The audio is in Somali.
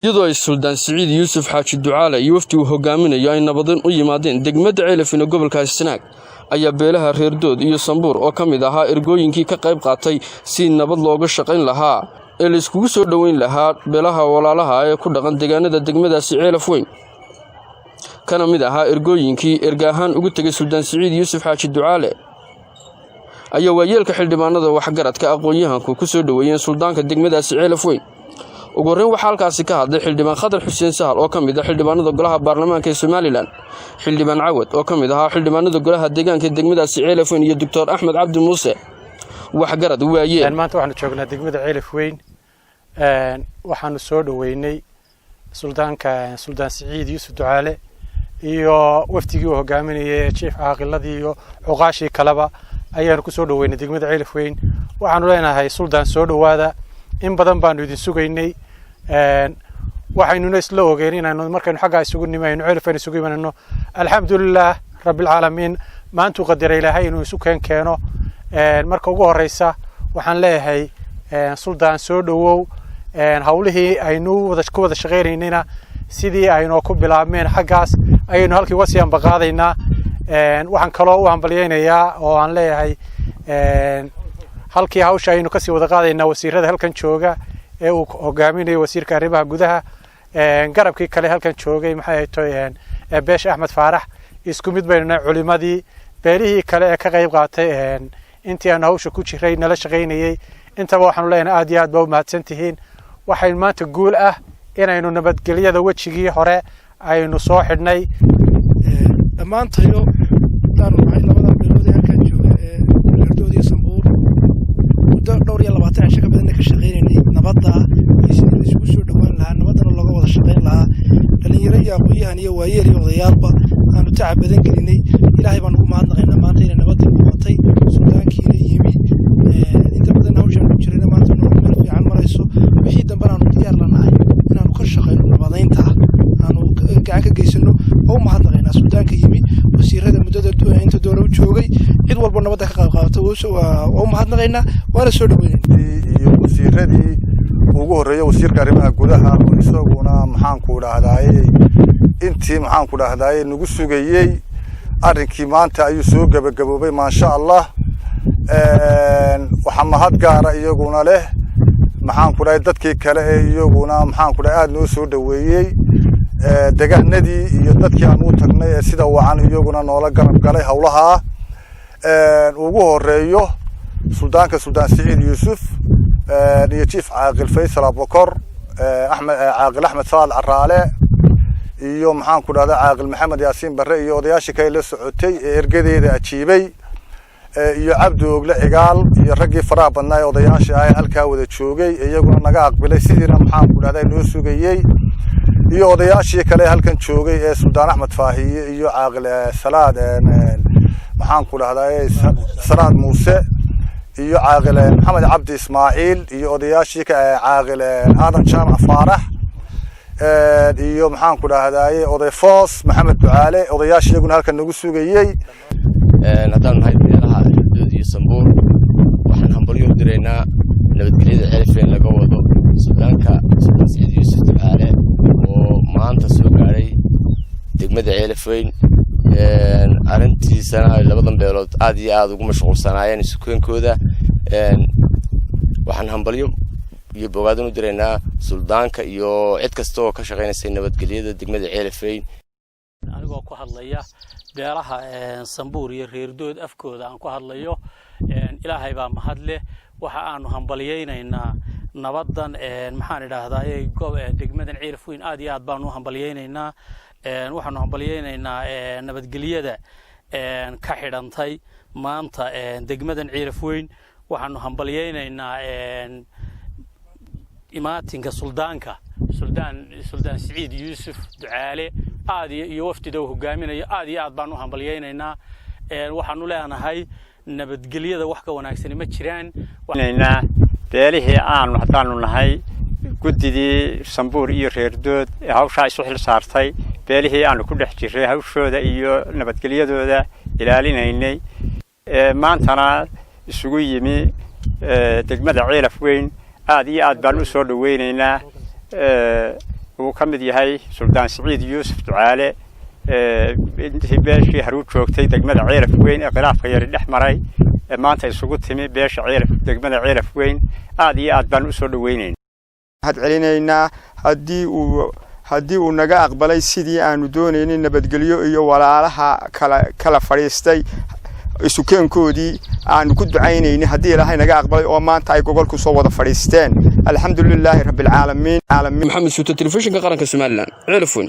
iyadoo ay Suldaan Siciid Yuusuf Xaaji Ducaale iyo wafdigu hogaaminayo ay nabadan u yimaadeen degmada Ceelafin ee gobolka Sanaag ayaa beelaha reer Dood iyo Sambuur oo kamid ahaa ergooyinkii ka qayb qaatay si nabad looga shaqayn lahaa ee la iskugu soo dhaweyn lahaa beelaha walaalaha ee ku dhaqan deegaanada degmadaasi Ceelafweyn kana mid ahaa ergooyinkii ergaahan ugu tagay Suldaan Siciid Yuusuf Xaaji Ducaale ayaa waayeelka xildhibaanada waxgaradka aqoon-yahanku ku soo dhaweeyeen suldaanka degmadaasi Ceelafweyn ugu horreyn waxaa halkaasi ka hadlay xildhibaan Khadar Xuseen Sahal oo kamid ah xildhibaanada golaha baarlamaanka ee Somaliland xildhibaan Cawad oo kamid ah xildhibaanada golaha deegaanka degmadaasi Ceelafweyn iyo Dr. Axmed Cabdi Muuse waxgarad waayeen maanta waxaanu joognaa degmada Ceelafweyn waxaanu soo dhaweynay suldaanka Suldaan Siciid Yuusuf Ducaale iyo wafdigii uu hogaaminayay chief aaqiladii iyo xuqaashi kalaba ayaanu ku soo dhaweynay degmada Ceelafweyn waxaanu leenahay suldaan soo dhawaada in badan baanu idin sugaynay waxaynu isla ogeyn inaanu markaynu xagga isugu nimayno Ceelafweyn isugu imanayno alxamdulillah rabbil caalamiin maanta qadar ilaahay inuu isu keeno marka ugu horeysa waxaan leeyahay suldaan soo dhawow hawlihii aynu wada shaqeynayna sidii aynu ku bilaabmeen xaggaas aynu halkii wasiyaan baqaadaynaa waxaan kaloo u hambalyeeynaa oo aan leeyahay halkii hawsha aynu ka sii wada qaadaynaa wasiirada halkan jooga ee uu hogaaminayo wasiirka arrimaha gudaha garabkii kale halkan joogay maxay tahay Beesh Axmed Faarax isku mid bayna culimadii beelihii kale ee ka qayb qaatay intii aan hawsha ku jiray nala shaqeynayay intaba waxaanu leenahay aad iyo aad baa u mahadsantihiin waxay maanta guul ah inaynu nabadgelyada wajigii hore aynu soo xidhnay dhammaantayo daan waxay labada beelood ee halkan jooga ee Dood iyo Sambuur dhowr iyo 20 cisho ka badan ka shaqeynay nabadda iyo isku soo dhawaan lahaa nabadana laga wada shaqeyn lahaa dhalinyaro iyo aqoon-yahan iyo waayeel iyo odayaalba aanu tacab badan gelinay ilaahay baan ugu mahadnaqaynaa maanta inay nabad noqotay suldaankiina yimi inta badan hawshan ku jirayna maanta meel fiican marayso wixii dambana aanu diyaar lanahay inaanu ka shaqeyno nabadeynta aanu gacan ka geysano oo mahadnaqaynaa suldaanka yimi wasiirada muddada inta doora u joogay cid walba nabadda ka qayb qaatay oo mahadnaqaynaa waana soo dhaweynay iyo wasiiradii ugu horeeyay wasiirka arrimaha gudaha oo isaguna maxaan ku dhahdaaye intii maxaan ku dhahdaaye nagu sugayay arrinkii maanta ayuu soo gabagaboobay ma sha Allah waxa mahad gaara iyaguna leh maxaan ku dhahay dadkii kale ee iyaguna maxaan ku dhahay aad noo soo dhaweeyay deegaanadii iyo dadkii aan u tagnay ee sida wacan iyaguna noola garab galay hawlaha ugu horeeyo suldaanka Suldaan Siciid Yuusuf iyo chief caaqil Faysal Abukar caaqil Axmed Saal Caraale iyo maxaan ku dhahdaa caaqil Maxamed Yaasiin Barre iyo odayaashii kale la socotay ee ergadeeda ajiibay iyo Cabdi Ogle Cigaal iyo raggii faraha badnaa odayaashii ay halka wada joogay iyaguna naga aqbalay sidiina maxaan ku dhahdaa noo sugayay iyo odayaashii kale halkan joogay ee Suldaan Axmed Faahiye iyo caaqil Salaad maxaan ku dhahdaa Salaad Muuse iyo caaqil Maxamed Cabdi Ismaaciil iyo odayaashii caaqil Aadan Jaamac Faarax iyo maxaan ku dhahdaa oday Foos Maxamed Ducaale odayaashii iyaguna halkan nagu sugayay haddaan nahay beelaha Dood iyo Sambuur waxaan hambalyo u direynaa nabadgelyada Ceelafweyn laga wado suldaanka Suldaan Siciid Yuusuf Ducaale oo maanta soo gaaray degmada Ceelafweyn arintiisana labadan beelood aad iyo aad ugu mashquulsanaayeen isukeenkooda waxaan hambalyo iyo bogaadin u direynaa suldaanka iyo cid kasta oo ka shaqeynaysa nabadgelyada degmada Ceelafweyn anigoo ku hadlaya beelaha Sambuur iyo reer Dood afkooda aan ku hadlayo ilaahay baa mahad leh waxa aanu hambalyeeynaa nabadan maxaan idhaahdaa degmadan Ceelafweyn aad iyo aad baan u hambalyeeynaa waxaanu hambalyeeynaa nabadgelyada ka xidhantay maanta degmadan Ceelafweyn waxaanu hambalyeeynaa imaatinka suldaanka Suldaan Siciid Yuusuf Ducaale aad iyo wafdida uu hogaaminayo aad iyo aad baan u hambalyeeynaa waxaanu leenahay nabadgelyada wax ka wanaagsan ma jiraan beelihii aan waxdaanu nahay gudidii Sambuur iyo reer Dood ee hawsha isu xil saartay beelihii aan ku dhex jiray hawshooda iyo nabadgelyadooda ilaalinaynay maantana isugu yimi degmada Ceelafweyn aad iyo aad baan u soo dhaweynaynaa uu ka mid yahay suldaan siciid yuusuf ducaale intii beeshii haruu joogtay degmada ceelaf weyn ee khilaafka yari dhex maray maanta isugu timi beesha ceelaf degmada ceelaf weyn aad iyo aad baan u soo dhaweynaynaa had celinaynaa haddii uu naga aqbalay sidii aanu doonaynay nabadgelyo iyo walaalaha kala fadhiistay isukeenkoodii aanu ku ducaynaynay haddii ilaahay naga aqbalay oo maanta ay gogol ku soo wada fadhiisteen alxamdulilaahi rabbil caalamiin maxamed suuta telefishinka qaranka Soomaaliland ceelaf weyn